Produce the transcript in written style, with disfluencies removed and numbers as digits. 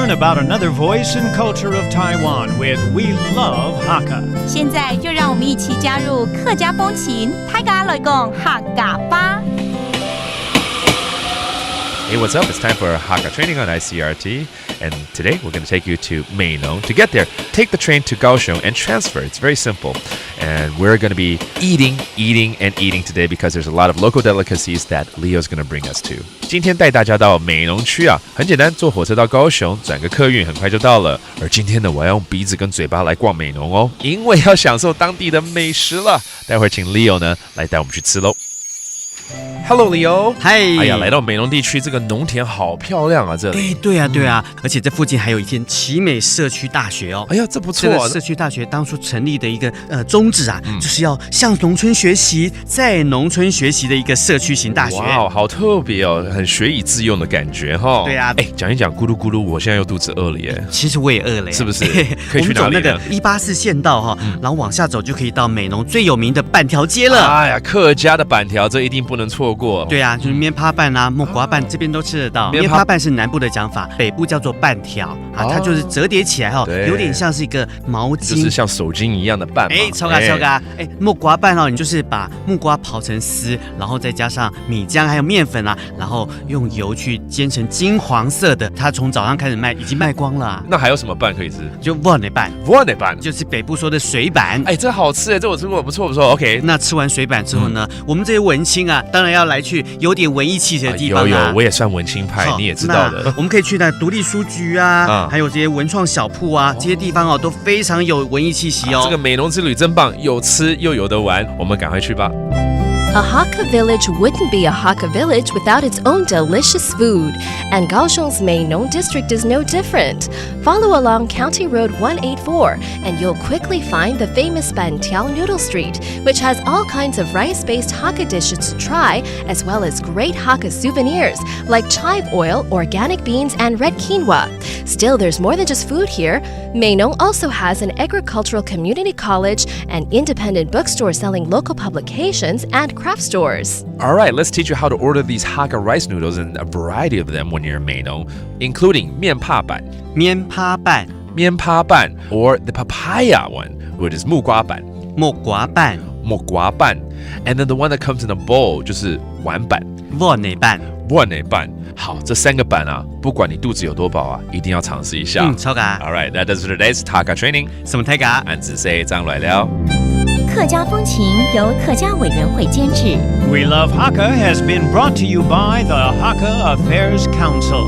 learn about another voice and culture of Taiwan with We Love Hakka. 现在就让我们一起加入客家风情，大家来讲客家吧。Hey, what's up? It's time for Hakka training on ICRT. And today we're going to take you to Meinong. To get there, take the train to Kaohsiung and transfer. It's very simple. And we're going to be eating today because there's a lot of local delicacies that Leo's going to bring us to. 今天带大家到美浓区啊，很简单，坐火车到高雄，转个客运很快就到了。而今天呢，我要用鼻子跟嘴巴来逛美浓哦，因为要享受当地的美食了。待会儿请 Leo 呢来带我们去吃喽。Hello, Leo. 嗨，哎呀，来到美浓地区，这个农田好漂亮啊！这里，对啊，而且这附近还有一间奇美社区大学哦。哎呀，这不错这个社区大学当初成立的一个宗旨啊，就是要向农村学习，在农村学习的一个社区型大学。哇，好特别哦，很学以致用的感觉哈。对啊，哎，讲一讲，咕噜咕噜，我现在又肚子饿了耶。其实我也饿了耶，是不是？可以去哪里呢？我们走那个184县道哈，然后往下走就可以到美浓最有名的板条街了。哎呀，客家的板条，这一定不能错过。对啊，就是面趴板啊、木瓜板这边都吃得到。面趴板是南部的讲法，北部叫做板条啊，它就是折叠起来哈，有点像是一个毛巾，就是像手巾一样的拌嘛。哎，超嘎！哎，木瓜板哦，你就是把木瓜刨成丝，然后再加上米浆还有面粉啊，然后用油去煎成金黄色的。它从早上开始卖，已经卖光了啊。那还有什么拌可以吃？就沃内拌，就是北部说的水板。哎，这好吃哎，这我吃过，不错。OK， 那吃完水板之后呢，我们这些文青啊，当然要来去有点文艺气息的地方啊。有，我也算文青派，你也知道的。我们可以去那独立书局啊，还有这些文创小铺啊，这些地方哦都非常有文艺气息哦。这个美浓之旅真棒，有吃又有得玩，我们赶快去吧。A Hakka village wouldn't be a Hakka village without its own delicious food, and Kaohsiung's Meinong district is no different. Follow along County Road 184, and you'll quickly find the famous Ban Tiao Noodle Street, which has all kinds of rice-based Hakka dishes to try, as well as great Hakka souvenirs like chive oil, organic beans, and red quinoa. Still, there's more than just food here. Meinong also has an agricultural community college, an independent bookstore selling local publications, and craft stores. All right, let's teach you how to order these Hakka rice noodles and a variety of them when you're in Meinong, including 面趴板 or the papaya one, which is 木瓜板 木瓜板 and then the one that comes in a bowl 就是碗板沃内板。好，这三个板啊，不管你肚子有多饱啊，一定要尝试一下。超嘎。All right, that does for today's Hakka training. 什么太嘎？俺只say 张来了。客家风情由客家委员会监制。 We Love Hakka has been brought to you by the Hakka Affairs Council.